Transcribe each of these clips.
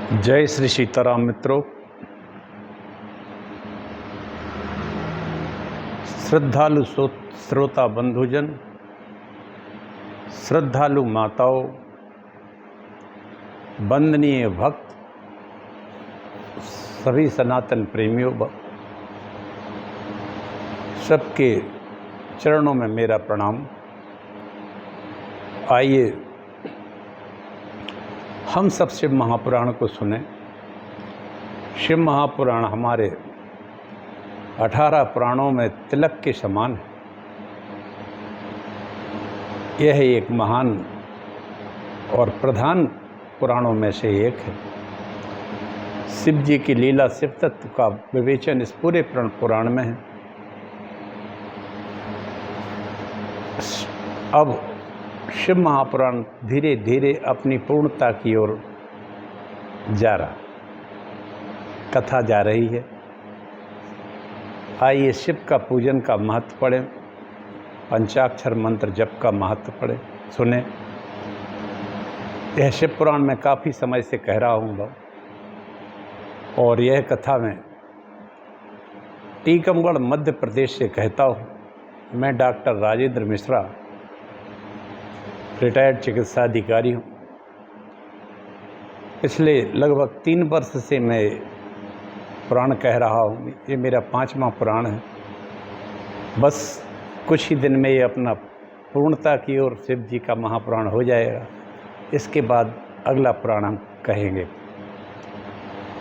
जय श्री सीताराम मित्रों। श्रद्धालु श्रोता बंधुजन, श्रद्धालु माताओं, वंदनीय भक्त, सभी सनातन प्रेमियों, सबके चरणों में मेरा प्रणाम। आइए हम सब शिव महापुराण को सुने। शिव महापुराण हमारे 18 पुराणों में तिलक के समान है। यह एक महान और प्रधान पुराणों में से एक है। शिव जी की लीला, शिव तत्व का विवेचन इस पूरे पुराण में है। अब शिव महापुराण धीरे धीरे अपनी पूर्णता की ओर जा रहा, कथा जा रही है। आइए शिव का पूजन का महत्व पढ़ें, पंचाक्षर मंत्र जप का महत्व पढ़ें, सुने। यह शिव पुराण में काफ़ी समय से कह रहा हूँ और यह कथा मैं टीकमगढ़ मध्य प्रदेश से कहता हूँ। मैं डॉक्टर राजेंद्र मिश्रा, रिटायर्ड चिकित्सा अधिकारी हूँ। पिछले लगभग 3 वर्ष से मैं पुराण कह रहा हूँ। ये मेरा 5वां पुराण है। बस कुछ ही दिन में ये अपना पूर्णता की ओर शिव जी का महापुराण हो जाएगा। इसके बाद अगला पुराण हम कहेंगे।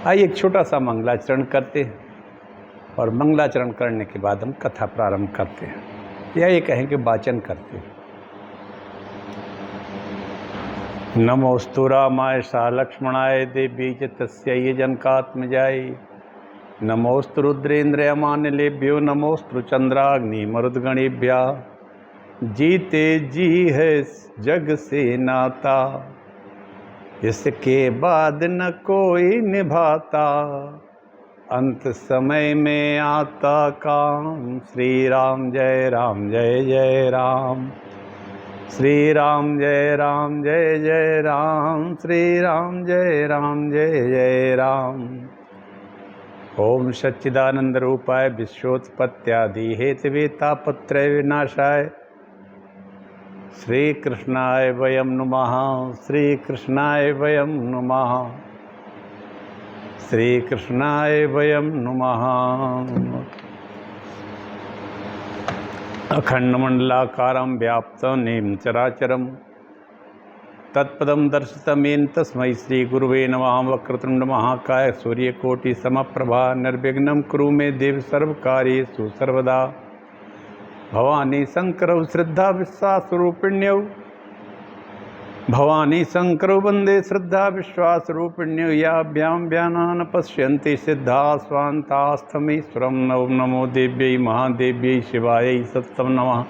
आइए एक छोटा सा मंगलाचरण करते हैं और मंगलाचरण करने के बाद हम कथा प्रारंभ करते हैं, या ये कहें कि वाचन करते हैं। नमोस्तु रामाय सा लक्ष्मणाय देवी च तस्यै जनकात्मजाय। नमोस्तु रुद्रेन्द्र अमान्यलेभ्यो, नमोस्तु चंद्राग्नि मरुद्गणेभ्या। जीते जी है जग से नाता, इसके बाद न कोई निभाता। अंत समय में आता काम, श्री राम जय राम जय जय राम। श्री राम जय राम जय जय राम। श्री राम जय राम जय जय राम। ओम सच्चिदानंद रूपाय विश्वोत्पत्त्यादि हेतवे तापत्रय विनाशाय श्री कृष्णाय वयं नुमः। श्री कृष्णाय वयं नुमः। श्री कृष्णाय वयं नुमः। अखंडमंडलाकारं व्याप्तं येन चराचरं तत्पदं दर्शितमेन तस्मै श्री गुरुवे नमः। वक्रतुंड महाकाय सूर्यकोटि समप्रभा निर्विघ्नं कुरु मे देव सर्वकार्येषु सर्वदा। भवानी शंकरौ श्रद्धा विश्वासरूपिण्यौ, भवानी शंकरौ वंदे श्रद्धा विश्वासरूपिण्यौ। याभ्यां व्यानान् पश्यन्ति सिद्धा स्वान्तास्थमीश्वरं। नमो देव्यै महादेव्यै शिवायै सत्तं नमः।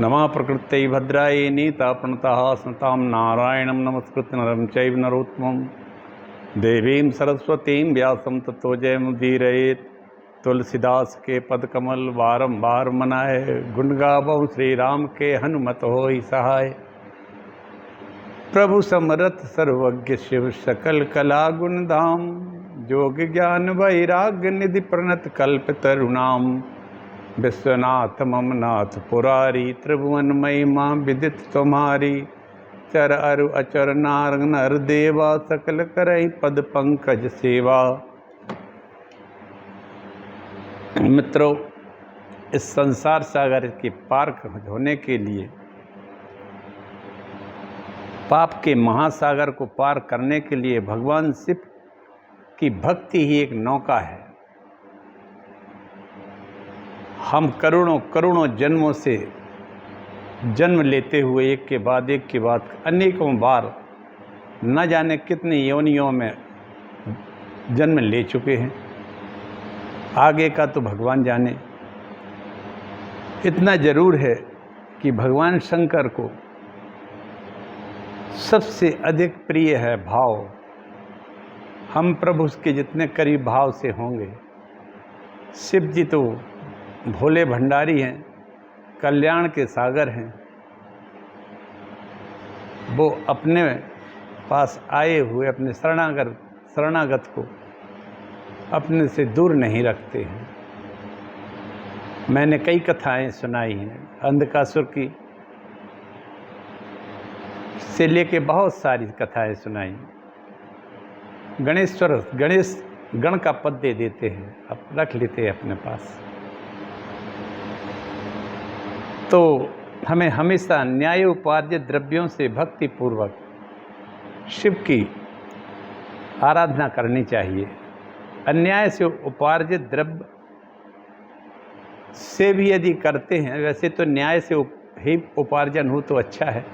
नमः प्रकृत्यै भद्रायै नीताप्रणतः स्मतां नारायणं नमस्कृत्य नरं चैव नरोत्तमं। देवीं सरस्वतीं व्यासं ततो जयमुदीरयेत्। तुलसीदास के पदकमल बारंबार मनाए, गुण गावों श्री राम के हनुमत होई सहाय। प्रभु समरथ सर्वज्ञ शिव सकल कला गुण धाम। जोग ज्ञान वैराग्य निधि प्रणत कल्प तरुणाम। विश्वनाथ मम नाथ पुरारी, त्रिभुवन महिमा विदित तुम्हारी। चर अरु अचर नार नर देवा, सकल करई पद पंकज सेवा। मित्रों, इस संसार सागर के पार होने के लिए, पाप के महासागर को पार करने के लिए भगवान शिव की भक्ति ही एक नौका है। हम करोड़ों करोड़ों जन्मों से जन्म लेते हुए एक के बाद अनेकों बार न जाने कितनी योनियों में जन्म ले चुके हैं। आगे का तो भगवान जाने। इतना जरूर है कि भगवान शंकर को सबसे अधिक प्रिय है भाव। हम प्रभु के जितने करीब भाव से होंगे। शिव जी तो भोले भंडारी हैं, कल्याण के सागर हैं। वो अपने पास आए हुए अपने शरणागत शरणागत को अपने से दूर नहीं रखते हैं। मैंने कई कथाएं सुनाई हैं, अंधकासुर की से लेके बहुत सारी कथाएं सुनाई। गणेश गण का पद दे देते हैं, अब रख लेते हैं अपने पास। तो हमें हमेशा न्याय उपार्जित द्रव्यों से भक्ति पूर्वक शिव की आराधना करनी चाहिए। अन्याय से उपार्जित द्रव्य से भी यदि करते हैं, वैसे तो न्याय से ही उपार्जन हो तो अच्छा है,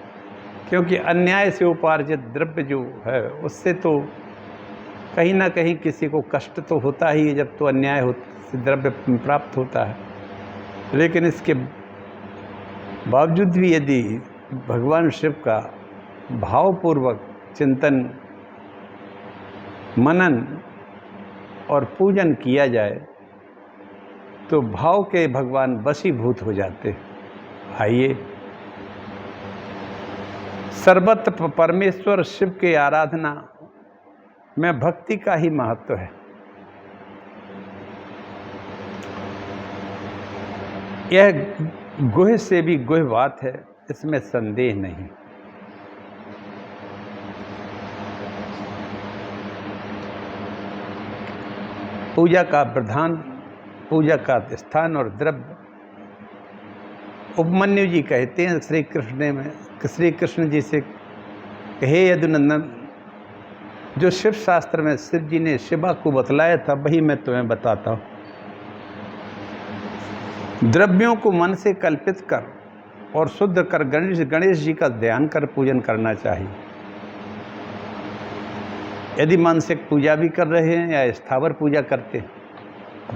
क्योंकि अन्याय से उपार्जित द्रव्य जो है उससे तो कहीं ना कहीं किसी को कष्ट तो होता ही है जब तो अन्याय से द्रव्य प्राप्त होता है। लेकिन इसके बावजूद भी यदि भगवान शिव का भावपूर्वक चिंतन, मनन और पूजन किया जाए तो भाव के भगवान वशीभूत हो जाते हैं। आइए, सर्वत्र परमेश्वर शिव के आराधना में भक्ति का ही महत्व है। यह गुह से भी गुह बात है, इसमें संदेह नहीं। पूजा का प्रधान, पूजा का स्थान और द्रव्य उपमन्यु जी कहते हैं श्री कृष्ण जी से, हे यदुनंदन, जो शिव शास्त्र में शिव जी ने शिवा को बतलाया था वही मैं तुम्हें बताता हूँ। द्रव्यों को मन से कल्पित कर और शुद्ध कर गणेश जी का ध्यान कर पूजन करना चाहिए। यदि मानसिक पूजा भी कर रहे हैं या स्थावर पूजा करते हैं,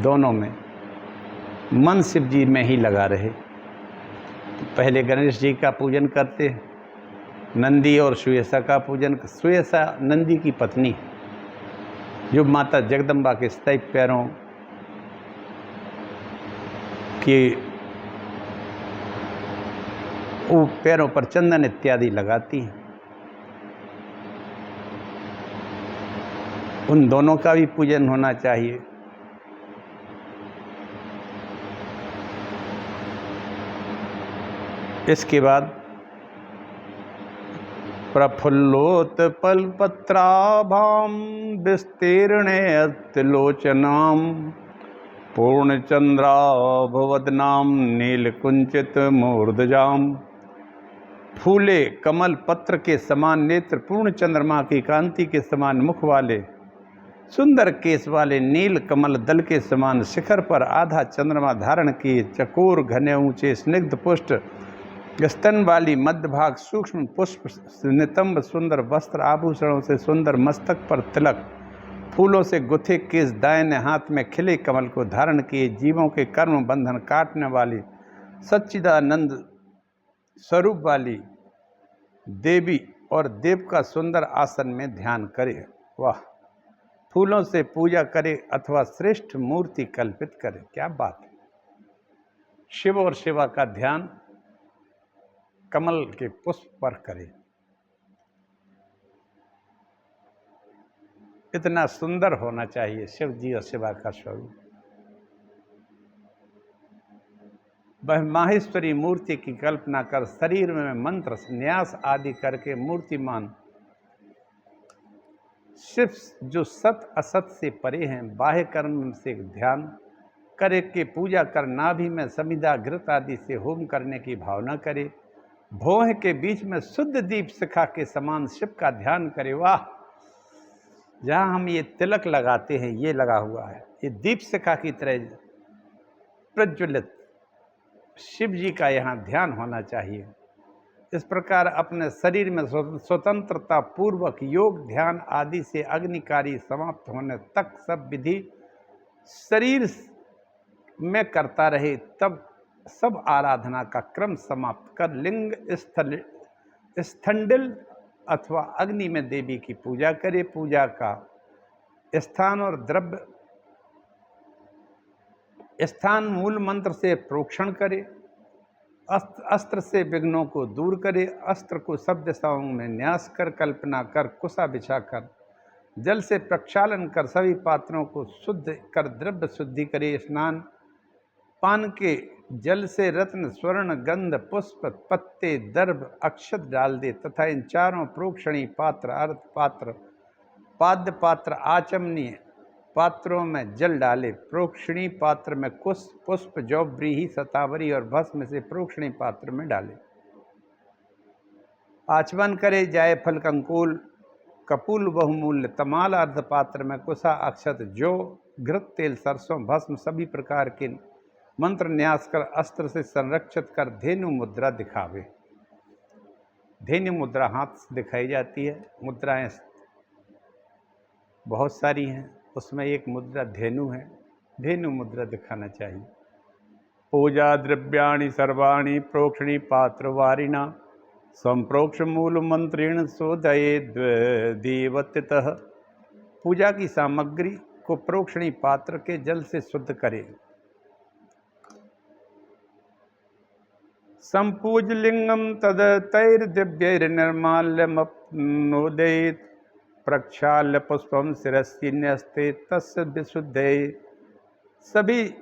दोनों में मन शिव जी में ही लगा रहे। पहले गणेश जी का पूजन करते हैं, नंदी और सुयसा का पूजन। सुयसा नंदी की पत्नी है, जो माता जगदम्बा के 27 पैरों कि वो पैरों पर चंदन इत्यादि लगाती हैं। उन दोनों का भी पूजन होना चाहिए। इसके बाद प्रफुल्लोत्पलपत्राभां विस्तीर्णयत्लोचनां पूर्णचंद्राभवदनां नीलकुंचित मूर्धजां। फूले कमल पत्र के समान नेत्र, पूर्ण चंद्रमा की कांति के समान मुख वाले, सुंदर केस वाले, नील कमल दल के समान शिखर पर आधा चंद्रमा धारण किए, चकोर घने ऊंचे स्निग्ध पुष्ट स्तन वाली, मध्य भाग सूक्ष्म पुष्प नितंब सुंदर वस्त्र, आभूषणों से सुंदर मस्तक पर तिलक, फूलों से गुथे केस, दाहिने हाथ में खिले कमल को धारण किए, जीवों के कर्म बंधन काटने वाली, सच्चिदानंद स्वरूप वाली देवी और देव का सुंदर आसन में ध्यान करे। वाह! फूलों से पूजा करे अथवा श्रेष्ठ मूर्ति कल्पित करे, क्या बात है। शिव और शिवा का ध्यान कमल के पुष्प पर करे। इतना सुंदर होना चाहिए शिव जी और शिवा का स्वरूप। वह माहेश्वरी मूर्ति की कल्पना कर शरीर में मंत्र न्यास आदि करके मूर्तिमान शिव जो सत असत से परे हैं, बाह्य कर्म से ध्यान करे के पूजा कर, नाभि में समिधा घृत आदि से होम करने की भावना करे, भौह के बीच में शुद्ध दीप शिखा के समान शिव का ध्यान करे। वाह! जहाँ हम ये तिलक लगाते हैं, ये लगा हुआ है, ये दीप शिखा की तरह प्रज्वलित शिव जी का यहाँ ध्यान होना चाहिए। इस प्रकार अपने शरीर में स्वतंत्रता पूर्वक योग ध्यान आदि से अग्निकारी समाप्त होने तक सब विधि शरीर में करता रहे, तब सब आराधना का क्रम समाप्त कर लिंग स्थंडिल अथवा अग्नि में देवी की पूजा करे। पूजा का स्थान और द्रव्य स्थान मूल मंत्र से प्रोक्षण करे, अस्त्र से विघ्नों को दूर करे, अस्त्र को सब दिशाओं में न्यास कर, कल्पना कर, कुशा बिछा कर जल से प्रक्षालन कर सभी पात्रों को शुद्ध कर द्रव्य शुद्धि करे। स्नान पान के जल से रत्न स्वर्ण गंध पुष्प पत्ते दर्भ अक्षत डाल दे तथा इन चारों प्रोक्षणी पात्र अर्थ पात्र पाद्य पात्र आचमनीय पात्रों में जल डाले। प्रोक्षणी पात्र में कुश पुष्प जौ व्रीहि शतावरी और भस्म से प्रोक्षणी पात्र में डाले। आचमन करे जायफल कंकुल कपूल बहुमूल्य तमाल अर्ध पात्र में कुशा अक्षत जौ घृत तेल सरसों भस्म सभी प्रकार के मंत्र न्यास कर अस्त्र से संरक्षित कर धेनु मुद्रा दिखावे। धेनु मुद्रा हाथ से दिखाई जाती है। मुद्राएं बहुत सारी हैं, उसमें एक मुद्रा धेनु है। धेनु मुद्रा दिखाना चाहिए। पूजा द्रव्याणि सर्वाणि प्रोक्षणी पात्र वारिणा संप्रोक्ष मूल मंत्रेण सोदये देवत्यतः। पूजा की सामग्री को प्रोक्षणी पात्र के जल से शुद्ध करे। संपूजलिंगम तद तैर्दिव्यैर्निर्माल्यमप्नोदयेत् प्रक्षाल्य पुष्पम शिरस्ति न्यस्ते तस्य विशुद्धे। सभी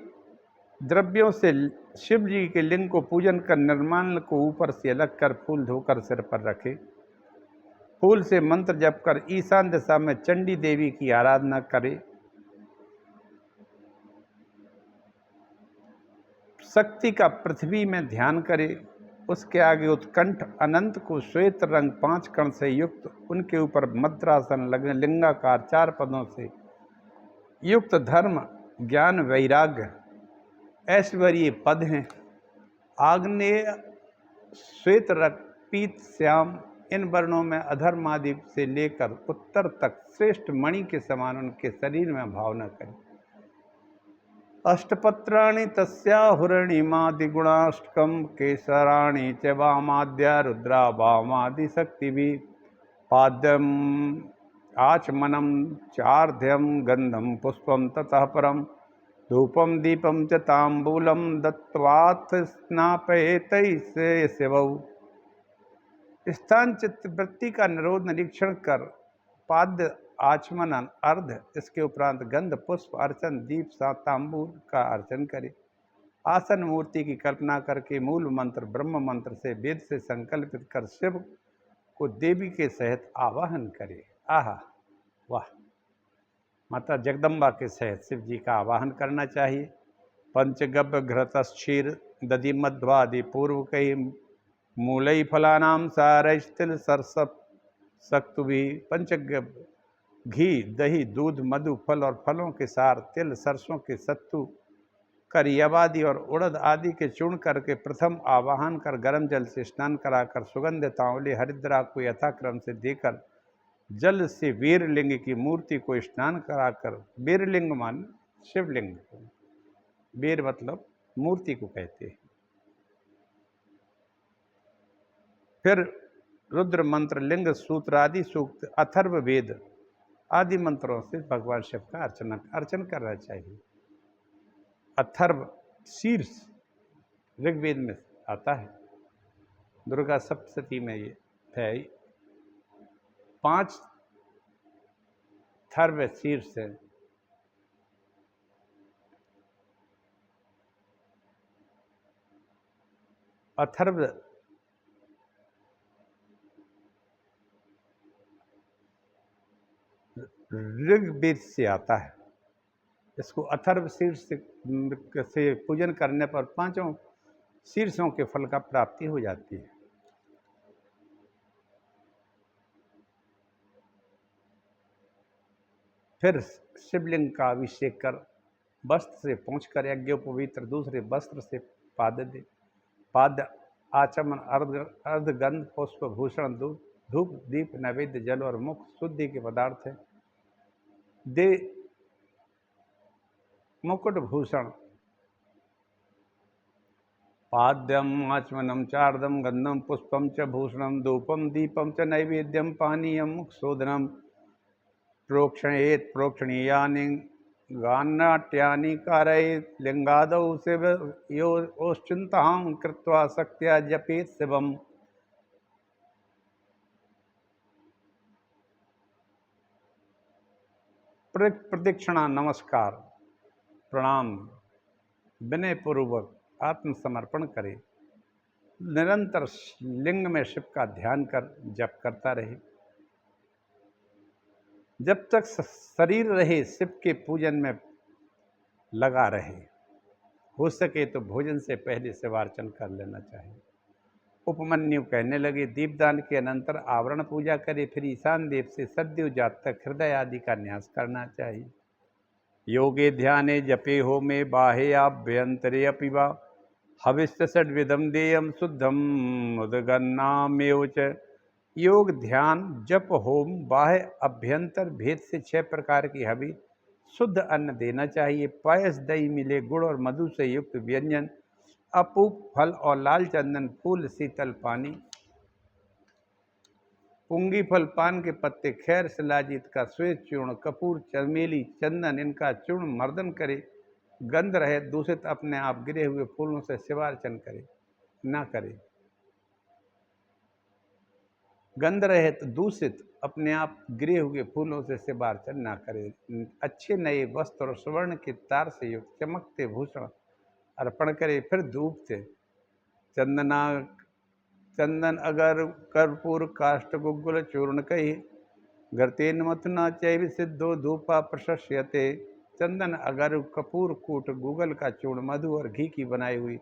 द्रव्यों से शिव जी के लिंग को पूजन कर निर्माल्य को ऊपर से अलग कर फूल धोकर सिर पर रखे। फूल से मंत्र जप कर ईशान दिशा में चंडी देवी की आराधना करे। शक्ति का पृथ्वी में ध्यान करे। उसके आगे उत्कंठ अनंत को श्वेत रंग 5 कण से युक्त उनके ऊपर मद्रासन लगे लिंगाकार 4 पदों से युक्त धर्म ज्ञान वैराग्य ऐश्वर्य पद हैं। आग्नेय श्वेत रक्त पीत श्याम इन वर्णों में अधर्मादि से लेकर उत्तर तक श्रेष्ठ मणि के समान उनके शरीर में भावना करें। अष्टपत्राणि तस्याहुरणिमादिगुणाष्टकं केसराणि च वामाद्या रुद्रा वामादि शक्तिभिः। पाद्यम आचमनम चार्ध्यम गंधम पुष्पम ततः परम धूपम दीपम च तांबूलम दत्त्वाथ स्नापयेतैः शिवौ। स्थान चित्त वृत्ति का निरोध निरीक्षण कर पाद्य आचमन अर्ध इसके उपरांत गंध पुष्प अर्चन दीप तांबूल का अर्चन करे। आसन मूर्ति की कल्पना करके मूल मंत्र ब्रह्म मंत्र से वेद से संकल्पित कर शिव को देवी के सहित आवाहन करे। आहा वाह! माता जगदम्बा के सहित शिव जी का आवाहन करना चाहिए। पंचगव्य घृतक्षीर दधि मध्वादि पूर्व कई मूलई फलानाम सारस्तिल सरसप सक्तुभि। पंचगव्य घी दही दूध मधु फल और फलों के सार तिल सरसों के सत्तू करियवादि और उड़द आदि के चूर्ण करके प्रथम आवाहन कर गर्म जल से स्नान कराकर सुगंधित आंवले हरिद्रा को यथाक्रम से देकर जल से वीरलिंग की मूर्ति को स्नान कराकर, वीरलिंग मान शिवलिंग, वीर मतलब मूर्ति को कहते हैं। फिर रुद्र मंत्र लिंग सूत्र आदि सूक्त अथर्व वेद आदि मंत्रों से भगवान शिव का अर्चन करना चाहिए। अथर्व शीर्ष ऋग्वेद में आता है, दुर्गा सप्तशती में ये है। 5 थर्व शीर्ष है। अथर्व ऋग्वेद से आता है। इसको अथर्व शीर्ष से पूजन करने पर 5 शीर्षों के फल का प्राप्ति हो जाती है। फिर शिवलिंग का अभिषेक कर वस्त्र से पहुँचकर यज्ञोपवीत्र दूसरे वस्त्र से पाद दे। पाद आचमन अर्धगंध पुष्प भूषण धूप दीप नैवेद्य जल और मुख शुद्धि के पदार्थ है। दे मुकुट भूषण पाद्यम आचमनम चार्दम गंधम पुष्पम च भूषणम धूपम दीपम च नैवेद्यम पानीयम शोधनम प्रोक्षणेत प्रोक्षणीयानि गानाट्यानि कारयेत् लिंगादौ शिव योश्चिन्तां कृत्वा शक्त्या जपेत् शिवम्। प्रदक्षिणा, नमस्कार, प्रणाम, विनयपूर्वक आत्मसमर्पण करें। निरंतर लिंग में शिव का ध्यान कर जप करता रहे। जब तक शरीर रहे शिव के पूजन में लगा रहे। हो सके तो भोजन से पहले शिवार्चन कर लेना चाहिए। उपमन्यु कहने लगे, दीपदान के अनंतर आवरण पूजा करे, फिर ईशान देव से सद्यो जात तक हृदय आदि का न्यास करना चाहिए। योगे ध्याने जपे हो में बाहे आभ्यंतरे अपिवा हविष्य षड्विधम देयम शुद्धम उदगन्नामेव च। योग, ध्यान, जप, होम, बाह्य, अभ्यंतर भेद से 6 प्रकार की हवि शुद्ध अन्न देना चाहिए। पायस, दही मिले, गुड़ और मधु से युक्त व्यंजन, अपूप फल और लाल चंदन फूल, शीतल पानी, पुंगी फल, पान के पत्ते, खैर, शिलाजीत का श्वेत चूर्ण, कपूर, चमेली, चंदन, इनका चूर्ण मर्दन करे। गंध रहे दूषित अपने आप गिरे हुए फूलों से शिवार्चन करे ना करे। गंध रहित दूषित अपने आप गिरे हुए फूलों से शिवार्चन ना करे। अच्छे नए वस्त्र और स्वर्ण के तार से युक्त चमकते भूषण अर्पण करे। फिर धूप से चंदन अगर कर्पूर काष्ठ गुग्गुल चूर्ण कही गर्तेन मथुना चैव सिद्धो धूपा प्रशस्यते। चंदन अगर कपूर कूट गूगल का चूर्ण मधु और घी की बनाई हुई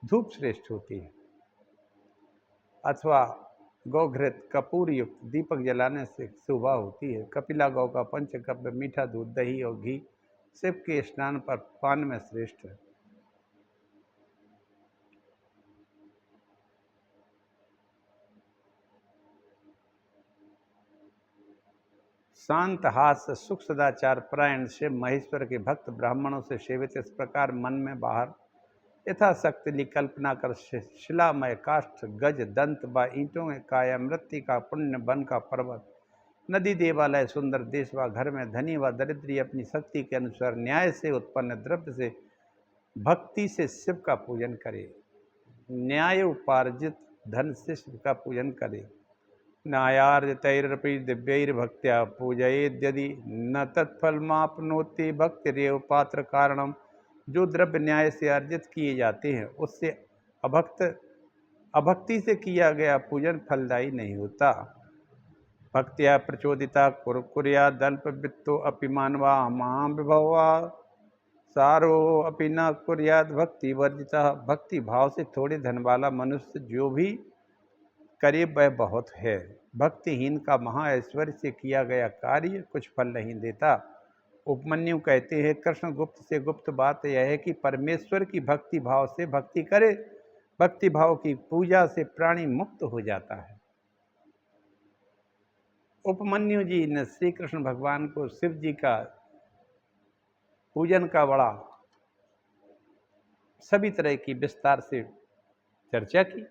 धूप श्रेष्ठ होती है। अथवा गौघृत कपूर युक्त दीपक जलाने से शोभा होती है। कपिला गौ का पंचगव्य मीठा दूध, दही और घी शिव के स्नान पर पान में श्रेष्ठ है। शांत हास्य सुख सदाचार परायण शिव महेश्वर के भक्त ब्राह्मणों से सेवित इस प्रकार मन में बाहर यथाशक्ति कल्पना कर शिलामय काष्ठ गज दंत व ईंटों में काया मृत्यु का पुण्य वन का पर्वत नदी देवालय सुंदर देश व घर में धनी व दरिद्री अपनी शक्ति के अनुसार न्याय से उत्पन्न द्रव्य से भक्ति से शिव का पूजन करे। न्याय उपार्जित धन से शिव का पूजन करे। न्यायार्जितैरपि दिव्यैर्भक्त्या पूजयेद्यदि न तत्फलमाप्नोति भक्तिरेव पात्र कारणम। जो द्रव्य न्याय से अर्जित किए जाते हैं उससे अभक्ति से किया गया पूजन फलदायी नहीं होता। भक्त्या प्रचोदिता कुर्या दल्प वित्तो अपि मानवा मां विभवा सारो अपि न कुर्याद भक्ति वर्जिता। भक्ति भाव से थोड़े धन वाला मनुष्य जो भी करे वह बहुत है। भक्तिहीन का महा ऐश्वर्य से किया गया कार्य कुछ फल नहीं देता। उपमन्यु कहते हैं, कृष्ण गुप्त से गुप्त बात यह है कि परमेश्वर की भक्ति भाव से भक्ति करे। भक्ति भाव की पूजा से प्राणी मुक्त हो जाता है। उपमन्यु जी ने श्री कृष्ण भगवान को शिव जी का पूजन का बड़ा सभी तरह की विस्तार से चर्चा की।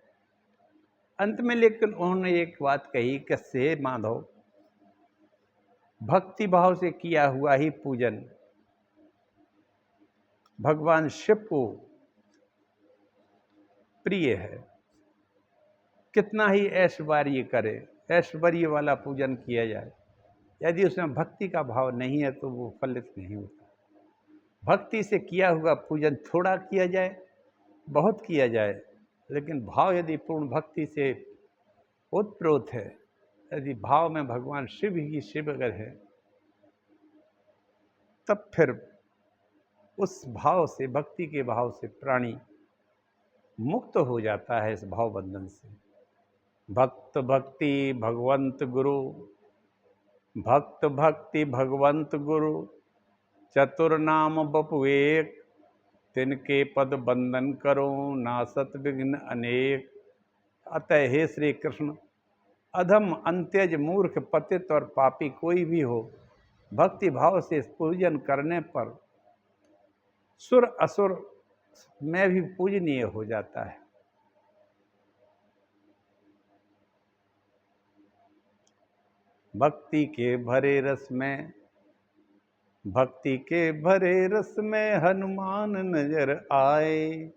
अंत में लेकिन उन्होंने एक बात कही कि से माधव, भक्ति भाव से किया हुआ ही पूजन भगवान शिव को प्रिय है। कितना ही ऐश्वर्य करे, ऐश्वर्य वाला पूजन किया जाए, यदि उसमें भक्ति का भाव नहीं है तो वो फलित नहीं होता। भक्ति से किया हुआ पूजन थोड़ा किया जाए, बहुत किया जाए, लेकिन भाव यदि पूर्ण भक्ति से ओतप्रोत है, यदि भाव में भगवान शिव ही शिव अगर है, तब फिर उस भाव से, भक्ति के भाव से प्राणी मुक्त हो जाता है इस भाव बंधन से। भक्त भक्ति भगवंत गुरु, भक्त भक्ति भगवंत गुरु, चतुर्नाम बपु एक, तिनके पद बंधन करो नासत विघ्न अनेक। अतः हे श्री कृष्ण, अधम अंत्यज मूर्ख पतित और पापी कोई भी हो, भक्ति भाव से पूजन करने पर सुर असुर में भी पूजनीय हो जाता है। भक्ति के भरे रस में, भक्ति के भरे रस में हनुमान नजर आए।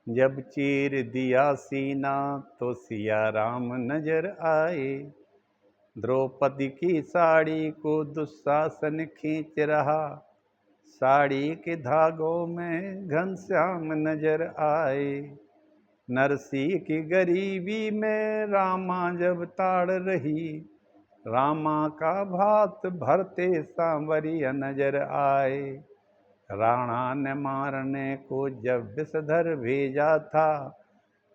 जब चीर दिया सीना तो सिया राम नजर आए। द्रौपदी की साड़ी को दुशासन खींच रहा, साड़ी के धागों में घनश्याम नजर आए। नरसी की गरीबी में रामा जब ताड़ रही, रामा का भात भरते सांवरिया नजर आए। राणा ने मारने को जब विषधर भेजा था,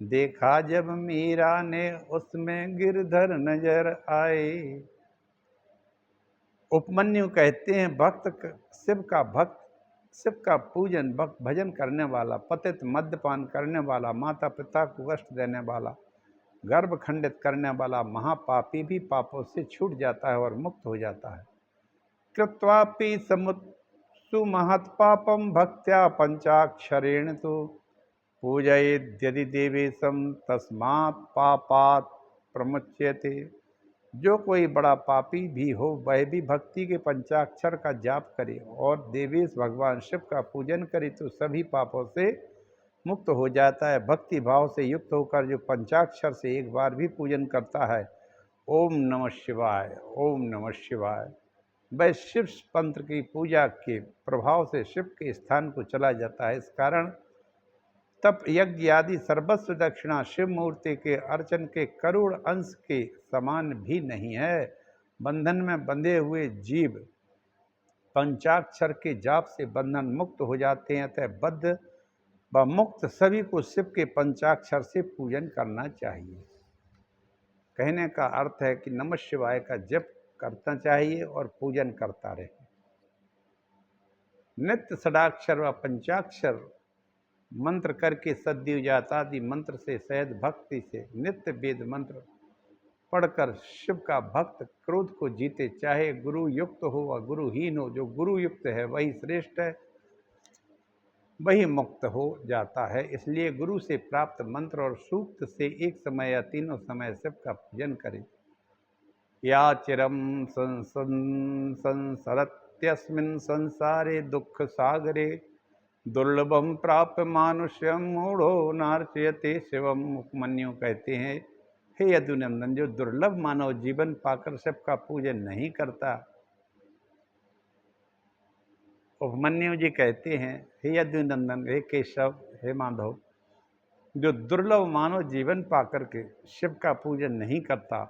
देखा जब मीरा ने उसमें गिरधर नजर आए। उपमन्यु कहते हैं शिव का पूजन भक्त भजन करने वाला, पतित मद्यपान करने वाला, माता पिता को कष्ट देने वाला, गर्भ खंडित करने वाला महापापी भी पापों से छूट जाता है और मुक्त हो जाता है। कृत्वापि सुमहत् पापम भक्त्या पंचाक्षरेण तो पूजयेद् यदि देवेशम तस्मात् पापात् प्रमुच्यते। जो कोई बड़ा पापी भी हो वह भी भक्ति के पंचाक्षर का जाप करे और देवेश भगवान शिव का पूजन करे तो सभी पापों से मुक्त हो जाता है। भक्ति भाव से युक्त होकर जो पंचाक्षर से एक बार भी पूजन करता है, ओम नमः शिवाय, ओम नमः शिवाय, वह शिव पंत्र की पूजा के प्रभाव से शिव के स्थान को चला जाता है। इस कारण तप यज्ञ आदि सर्वस्व दक्षिणा शिव मूर्ति के अर्चन के करोड़ अंश के समान भी नहीं है। बंधन में बंधे हुए जीव पंचाक्षर के जाप से बंधन मुक्त हो जाते हैं। अतः बद्ध व मुक्त सभी को शिव के पंचाक्षर से पूजन करना चाहिए। कहने का अर्थ है कि नमः शिवाय का जप करना चाहिए और पूजन करता रहे। नित्य षडाक्षर व पंचाक्षर मंत्र करके सद्युजातादि मंत्र से सहज भक्ति से नित्य वेद मंत्र पढ़कर शिव का भक्त क्रोध को जीते, चाहे गुरु युक्त हो व गुरुहीन हो। जो गुरु युक्त है वही श्रेष्ठ है, वही मुक्त हो जाता है। इसलिए गुरु से प्राप्त मंत्र और सूक्त से एक समय या तीनों समय शिव का पूजन करें। या चिरम संसरत्यस्मिन् संसारे दुख सागरे दुर्लभम प्राप्य मानुष्यम मूढ़ो नार्चयते शिवम। उपमन्यु कहते हैं, हे यदुनंदन, जो दुर्लभ मानव जीवन पाकर शिव का पूजन नहीं करता। उपमन्यु जी कहते हैं, हे यदुनंदन, हे केशव, हे माधव, जो दुर्लभ मानव जीवन पाकर के शिव का पूजन नहीं करता,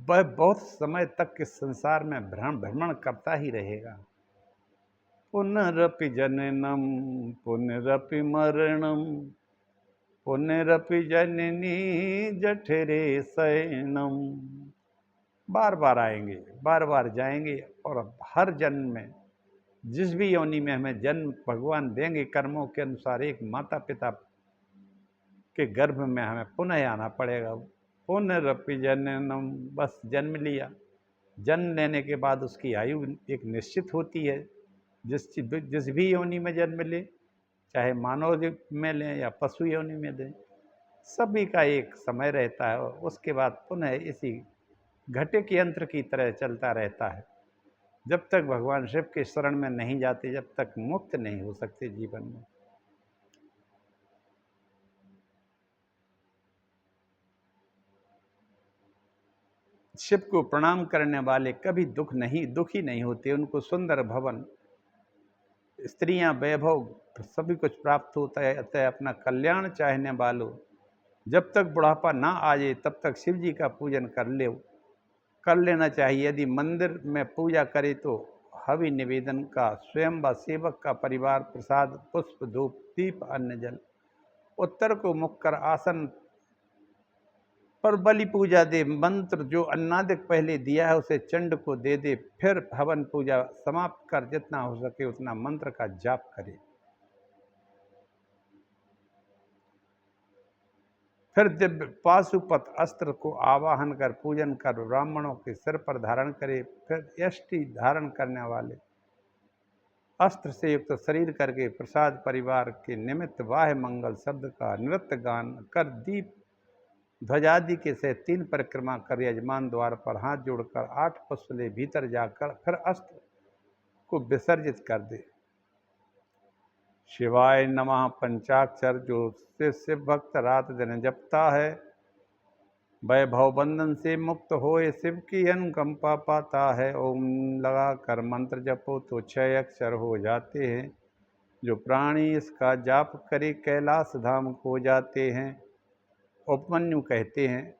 वह बहुत समय तक इस संसार में भ्रमण करता ही रहेगा। पुनरपि जननम पुनरपि मरणम पुनरपि जननी जठरे शयनम। बार बार आएंगे, बार बार जाएंगे और हर जन्म में जिस भी योनि में हमें जन्म भगवान देंगे, कर्मों के अनुसार एक माता पिता के गर्भ में हमें पुनः आना पड़ेगा। पुनरपि जननम, बस जन्म लिया। जन्म लेने के बाद उसकी आयु एक निश्चित होती है। जिस भी योनि में जन्म ले, चाहे मानव में लें या पशु योनि में लें, सभी का एक समय रहता है और उसके बाद पुनः इसी घटे के यंत्र की तरह चलता रहता है। जब तक भगवान शिव के शरण में नहीं जाते, जब तक मुक्त नहीं हो सकते जीवन में। शिव को प्रणाम करने वाले कभी दुखी नहीं होते। उनको सुंदर भवन, स्त्रियां, वैभव, सभी कुछ प्राप्त होता है। अतः अपना कल्याण चाहने वालों, जब तक बुढ़ापा ना आ जाए तब तक शिव जी का पूजन कर लेना चाहिए। यदि मंदिर में पूजा करे तो हवि निवेदन का स्वयं व सेवक का परिवार प्रसाद, पुष्प, धूप, दीप, अन्न, जल, उत्तर को मुख कर आसन पर बलि पूजा दे। मंत्र जो अन्नादिक पहले दिया है उसे चंड को दे दे। फिर हवन पूजा समाप्त कर जितना हो सके उतना मंत्र का जाप करे। फिर दिव्य पाशुपत अस्त्र को आवाहन कर पूजन कर ब्राह्मणों के सिर पर धारण करे। फिर यष्टि धारण करने वाले अस्त्र से युक्त शरीर करके प्रसाद परिवार के निमित्त वाह्य मंगल शब्द का नृत्य गान कर दीप ध्वजादि के से 3 परिक्रमा कर यजमान द्वार पर हाथ जोड़कर 8 पुष्प ले भीतर जाकर फिर अस्त्र को विसर्जित कर दे। शिवाय नमः पंचाक्षर जो शिव भक्त रात दिन जपता है, वैभव बंधन से मुक्त होए शिव की अनुकंपा पाता है। ओम लगा कर मंत्र जपो तो 6 अक्षर हो जाते हैं। जो प्राणी इसका जाप करे कैलाश धाम को जाते हैं। उपमन्यु कहते हैं,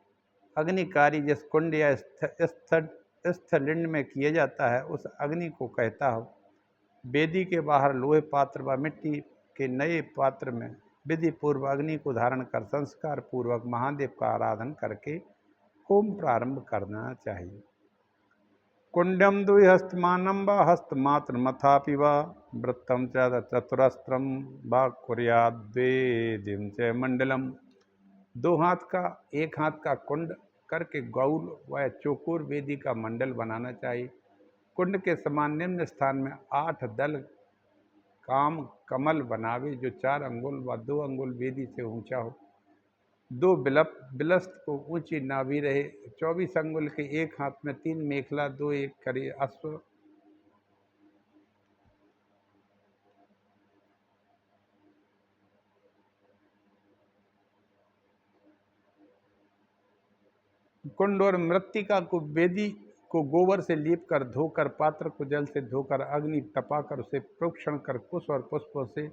अग्नि कार्य जिस कुंड या स्थलिंड में किया जाता है उस अग्नि को कहता हो। वेदी के बाहर लोहे पात्र व मिट्टी के नए पात्र में विधि पूर्व अग्नि को धारण कर संस्कार पूर्वक महादेव का आराधन करके होम प्रारंभ करना चाहिए। कुंडम द्विहस्तमानं व हस्तमात्रमथापि वा वृत्तं च चतुरस्त्रं वा कुर्याद् द्विदिं च मंडलम। दो हाथ का एक हाथ का कुंड करके गौल व चौकोर वेदी का मंडल बनाना चाहिए। कुंड के समान निम्न स्थान में 8 दल काम कमल बनावे जो 4 अंगुल व 2 अंगुल वेदी से ऊंचा हो। 2 बिलस्त को ऊंची नाभि रहे। 24 अंगुल के एक हाथ में 3 मेखला, 2 एक करे अश्व। कुंड और मृत्तिका को वेदी को गोबर से लीप कर धोकर पात्र को जल से धोकर अग्नि तपाकर उसे प्रोक्षण कर कुश और पुष्पों से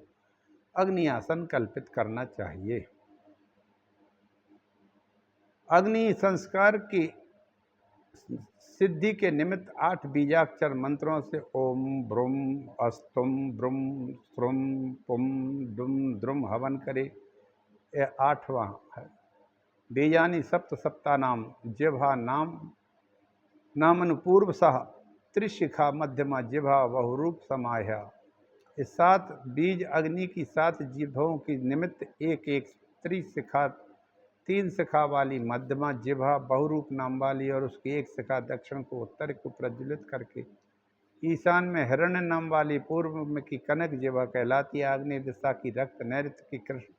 अग्नि आसन कल्पित करना चाहिए। अग्नि संस्कार की सिद्धि के निमित्त 8 बीजाक्षर मंत्रों से ओम ब्रुम अस्तुम ब्रुम श्रुम पुम डुम द्रुम हवन करे। यह 8वां है। बीजानी सप्त सप्ता नाम जिह्वा नामनुपूर्व सह त्रिशिखा मध्यमा जिह्वा बहुरूप समाह्या। इस 7 बीज अग्नि की 7 जिह्वाओं की निमित्त एक एक त्रिशिखा 3 शिखा वाली मध्यमा जिह्वा बहुरूप नाम वाली और उसकी एक शिखा दक्षिण को उत्तर को प्रज्वलित करके ईशान में हिरण्य नाम वाली पूर्व में की कनक जिह्वा कहलाती है। आग्नेय दिशा की रक्त, नैऋत्य की कृष्ण,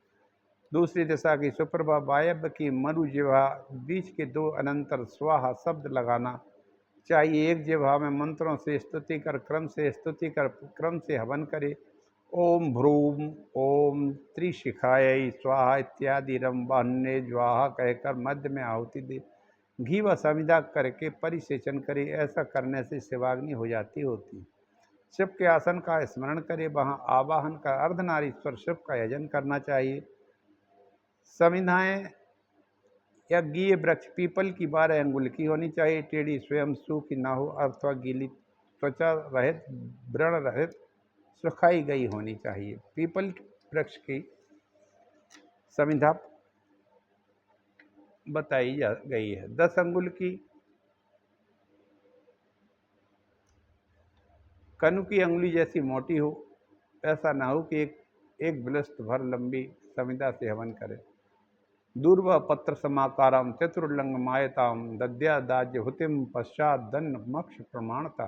दूसरी दिशा की सुप्रभा, वायव्य की मरु जिह्वा, बीच के 2 अनंतर स्वाहा शब्द लगाना चाहिए। एक जिह्वा में मंत्रों से स्तुति कर क्रम से हवन करे। ओम भ्रूम ओम त्रिशिखाय स्वाहा इत्यादि रंबान्य ज्वाहा कहकर मध्य में आहुति दे। घी व समिधा करके परिसेचन करे। ऐसा करने से शिवाग्नि हो जाती होती। शिव के आसन का स्मरण करे। वहाँ आवाहन कर अर्धनारीश्वर शिव का यजन करना चाहिए। समिधाएं यज्ञीय वृक्ष पीपल की 12 अंगुल की होनी चाहिए। टेढ़ी स्वयं सूखी ना हो अथवा गीली, त्वचा रहित, व्रण रहित, सुखाई गई होनी चाहिए। पीपल वृक्ष की समिधा बताई जा गई है। 10 अंगुल की कनु की अंगुली जैसी मोटी हो। ऐसा ना हो कि एक बिलस्त भर लंबी समिधा से हवन करे। दूर्वा पत्र समाकारम चतुर्लंग मायताम दद्या दाज्य हुतिम पश्चात दन्न मक्ष प्रमाणता।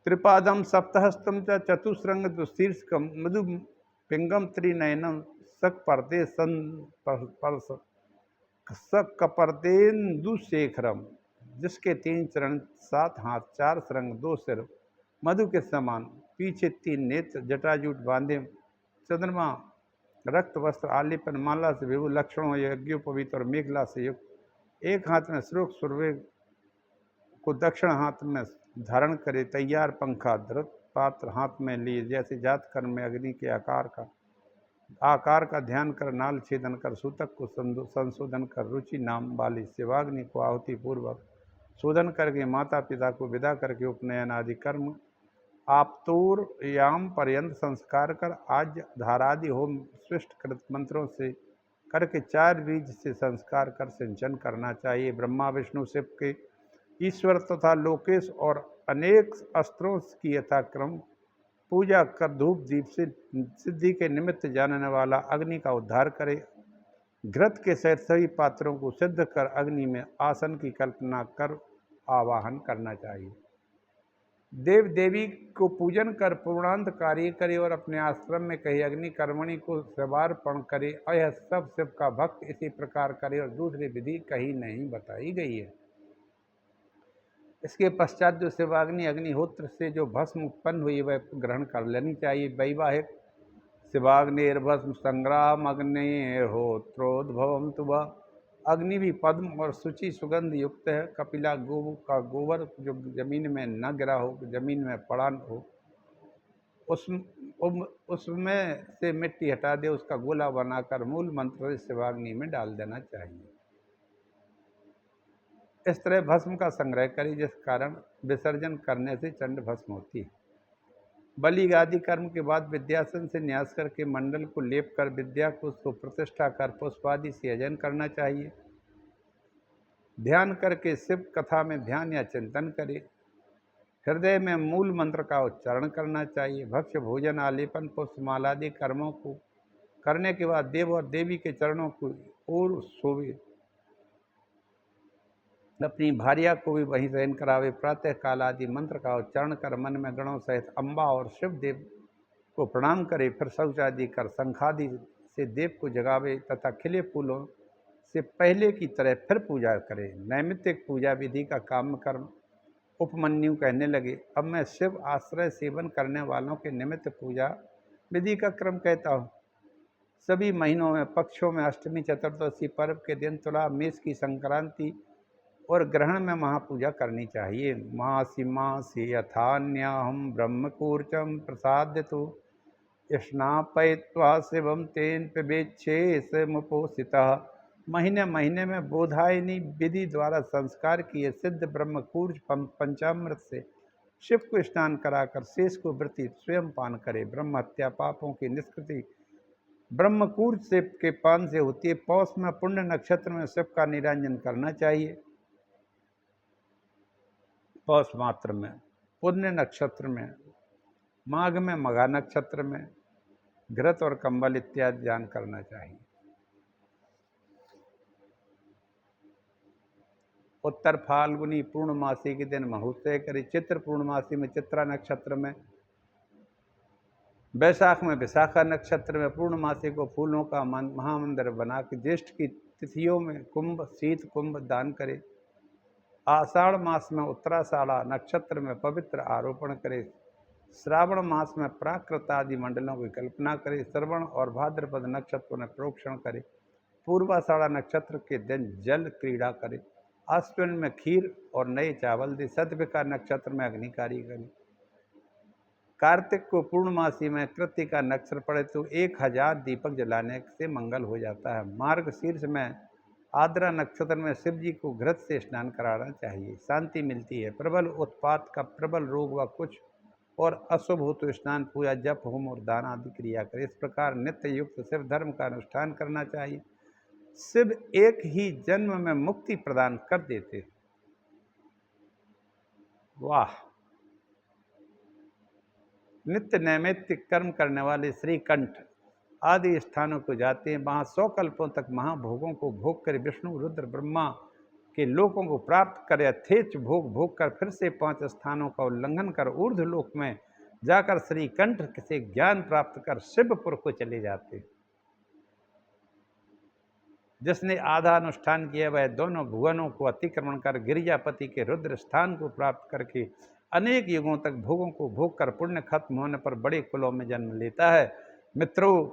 त्रिपादम सप्तहस्तम च चतुस्रंग दुशीर्षकम मधु पिंगम त्रिनयनम सकपर्दे सकपर्देन्दुशेखरम। जिसके 3 चरण, 7 हाथ, 4 सरंग, 2 सिर, मधु के समान, पीछे 3 नेत्र, जटाजूट बांधे, चंद्रमा, रक्त वस्त्र, आलिपन, माला से विभु, लक्षणों यज्ञोपवीत और मेघला से युक्त। एक हाथ में श्लोक सुरवे को दक्षिण हाथ में धारण करे। तैयार पंखा धृत पात्र हाथ में लिए जैसे जात कर्म में अग्नि के आकार का ध्यान कर नाल छेदन कर सूतक को संशोधन कर रुचि नाम वाली शिवाग्नि को आहुति पूर्वक शोधन करके माता पिता को विदा करके उपनयन आदि कर्म आप्तोर याम पर्यंत संस्कार कर आज धारादि होम स्विष्ट कृत मंत्रों से करके 4 बीज से संस्कार कर सिंचन करना चाहिए। ब्रह्मा विष्णु शिव के ईश्वर तथा लोकेश और अनेक अस्त्रों की यथाक्रम पूजा कर धूप दीप से सिद्धि के निमित्त जानने वाला अग्नि का उद्धार करे। घृत के सहित सभी पात्रों को सिद्ध कर अग्नि में आसन की कल्पना कर आवाहन करना चाहिए। देव देवी को पूजन कर पूर्णांत कार्य करे और अपने आश्रम में कही अग्नि कर्मणि को शिवार्पण करे। और यह सब शिव का भक्त इसी प्रकार करे और दूसरी विधि कहीं नहीं बताई गई है। इसके पश्चात जो शिवाग्नि अग्निहोत्र से जो भस्म उत्पन्न हुई वह ग्रहण कर लेनी चाहिए। वैवाहिक शिवाग्निर्भस्म संग्राम अग्निहोत्रोद्भवम तुवा। अग्नि भी पद्म और शुचि सुगंध युक्त है। कपिला गो का गोबर जो जमीन में न गिरा हो, जमीन में पड़ा हो, उसमें से मिट्टी हटा दे, उसका गोला बनाकर मूल मंत्र से शिवाग्नि में डाल देना चाहिए। इस तरह भस्म का संग्रह करें, जिस कारण विसर्जन करने से चंड भस्म होती है। बलि आदि कर्म के बाद विद्यासन से न्यास करके मंडल को लेप कर विद्या को सुप्रतिष्ठा कर पुष्पादि से यजन करना चाहिए। ध्यान करके शिव कथा में ध्यान या चिंतन करे। हृदय में मूल मंत्र का उच्चारण करना चाहिए। भक्ष्य भोजन आलेपन पुष्पमालादि कर्मों को करने के बाद देव और देवी के चरणों की ओर सोवे। अपनी भार्या को भी वहीं शयन करावे। प्रातः काल आदि मंत्र का उच्चारण कर मन में गणों सहित अम्बा और शिव देव को प्रणाम करे। फिर शौच आदि कर शंखादि से देव को जगावे तथा खिले फूलों से पहले की तरह फिर पूजा करे। नैमित्तिक पूजा विधि का काम कर्म उपमन्यु कहने लगे, अब मैं शिव आश्रय सेवन करने वालों के निमित्त पूजा विधि का क्रम कहता हूँ। सभी महीनों में पक्षों में अष्टमी चतुर्दशी पर्व के दिन तुला मेष की संक्रांति और ग्रहण में महापूजा करनी चाहिए। मासी मासी यथान्याहम ब्रह्मकूर्चम प्रसाद्यतु स्नापयित्वा शिवम तेन पिबेच्छे मुपोषितः। महीने महीने में बोधायनी विधि द्वारा संस्कार किए सिद्ध ब्रह्मकूर्ज पंचामृत से शिव को स्नान कराकर शेष को वृत्ति स्वयं पान करे। ब्रह्म हत्या पापों की निष्कृति ब्रह्मकूर्ज से के पान से होती है। पौष में पुण्य नक्षत्र में शिव का निरंजन करना चाहिए। पौष मात्र में, पुण्य नक्षत्र में, माघ में मघा नक्षत्र में घृत और कंबल इत्यादि दान करना चाहिए। उत्तर फाल्गुनी पूर्णमासी के दिन महोत्सव करें। चित्र पूर्णमासी में चित्रा नक्षत्र में, वैशाख में विशाखा नक्षत्र में पूर्णमासी को फूलों का महामंदिर बना के ज्येष्ठ की तिथियों में कुंभ शीत कुंभ दान करे। आषाढ़ मास में उत्तराषाढ़ा नक्षत्र में पवित्र आरोपण करे। श्रावण मास में प्राकृत आदि मंडलों की कल्पना करे। श्रवण और भाद्रपद नक्षत्र में प्रोक्षण करे। पूर्वाषाढ़ा नक्षत्र के दिन जल क्रीड़ा करे। अश्विन में खीर और नए चावल दे। सतभिका नक्षत्र में अग्निकारी करे। कार्तिक को पूर्णमासी में कृत्तिका नक्षत्र पड़े तो 1000 दीपक जलाने से मंगल हो जाता है। मार्ग शीर्ष में आद्रा नक्षत्र में शिव जी को घृत से स्नान कराना चाहिए, शांति मिलती है। प्रबल उत्पात का प्रबल रोग व कुछ और अशुभ हो तो स्नान पूजा जप होम और दान आदि क्रिया करे। इस प्रकार नित्य युक्त शिव धर्म का अनुष्ठान करना चाहिए। शिव एक ही जन्म में मुक्ति प्रदान कर देते। वाह! नित्य नैमित्तिक कर्म करने वाले श्रीकंठ आदि स्थानों को जाते हैं। वहाँ 100 कल्पों तक महाभोगों को भोग कर विष्णु रुद्र ब्रह्मा के लोकों को प्राप्त कर यथेच भोग भोग कर फिर से 5 स्थानों का उल्लंघन कर ऊर्ध्व लोक में जाकर श्रीकंठ से ज्ञान प्राप्त कर शिवपुर को चले जाते। जिसने आधा अनुष्ठान किया वह दोनों भुवनों को अतिक्रमण कर गिरिजापति के रुद्र स्थान को प्राप्त करके अनेक युगों तक भोगों को भोग कर पुण्य खत्म होने पर बड़े कुलों में जन्म लेता है। मित्रों,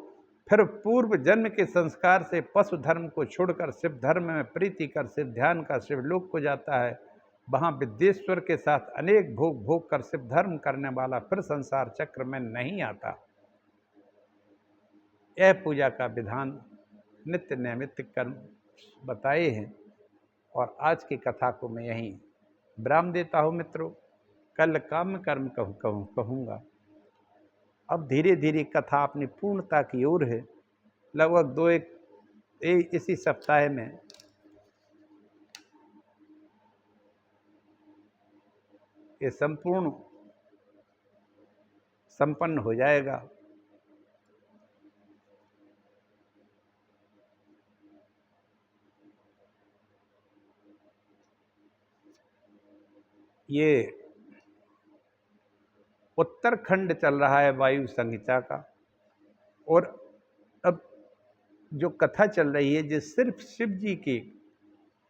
फिर पूर्व जन्म के संस्कार से पशु धर्म को छोड़कर शिव धर्म में प्रीति कर शिव ध्यान का शिवलोक को जाता है। वहाँ विद्येश्वर के साथ अनेक भोग भोग कर शिव धर्म करने वाला फिर संसार चक्र में नहीं आता। यह पूजा का विधान नित्य नैमित्तिक कर्म बताए हैं और आज की कथा को मैं यहीं विराम देता हूँ। मित्रों, कल काम कर्म कहूँगा। अब धीरे धीरे कथा अपनी पूर्णता की ओर है। लगभग इसी सप्ताह में ये संपूर्ण संपन्न हो जाएगा। ये उत्तरखंड चल रहा है वायु संहिता का, और अब जो कथा चल रही है जो सिर्फ शिव जी के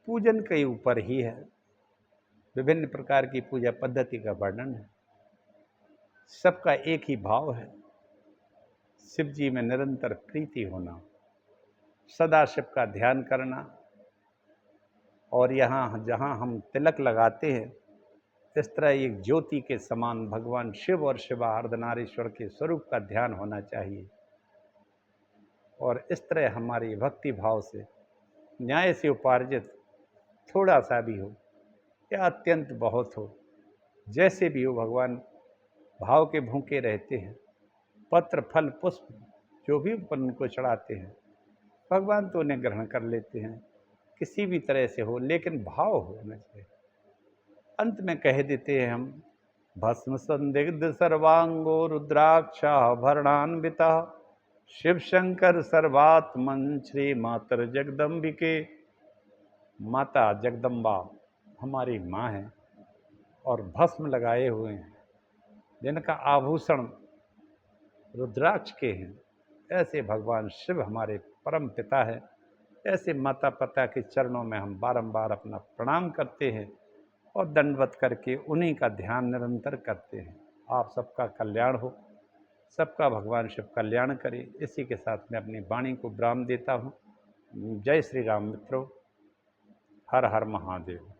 पूजन के ऊपर ही है। विभिन्न प्रकार की पूजा पद्धति का वर्णन है। सबका एक ही भाव है, शिव जी में निरंतर प्रीति होना, सदा शिव का ध्यान करना। और यहाँ जहाँ हम तिलक लगाते हैं, इस तरह एक ज्योति के समान भगवान शिव और शिवा अर्धनारीश्वर के स्वरूप का ध्यान होना चाहिए। और इस तरह हमारी भक्ति भाव से न्याय से उपार्जित थोड़ा सा भी हो या अत्यंत बहुत हो, जैसे भी हो, भगवान भाव के भूखे रहते हैं। पत्र फल पुष्प जो भी ऊपर उनको चढ़ाते हैं, भगवान तो उन्हें ग्रहण कर लेते हैं, किसी भी तरह से हो, लेकिन भाव होना चाहिए। अंत में कह देते हैं हम, भस्म संदिग्ध सर्वांगो रुद्राक्षाभरणान्विता शिव शंकर सर्वात्मन श्री मातर जगदम्बिके। माता जगदम्बा हमारी माँ है और भस्म लगाए हुए हैं, जिनका आभूषण रुद्राक्ष के हैं। ऐसे भगवान शिव हमारे परम पिता है। ऐसे माता पिता के चरणों में हम बारंबार अपना प्रणाम करते हैं और दंडवत करके उन्हीं का ध्यान निरंतर करते हैं। आप सबका कल्याण हो, सबका भगवान शिव कल्याण करे। इसी के साथ मैं अपनी वाणी को विराम देता हूँ। जय श्री राम मित्रों, हर हर महादेव।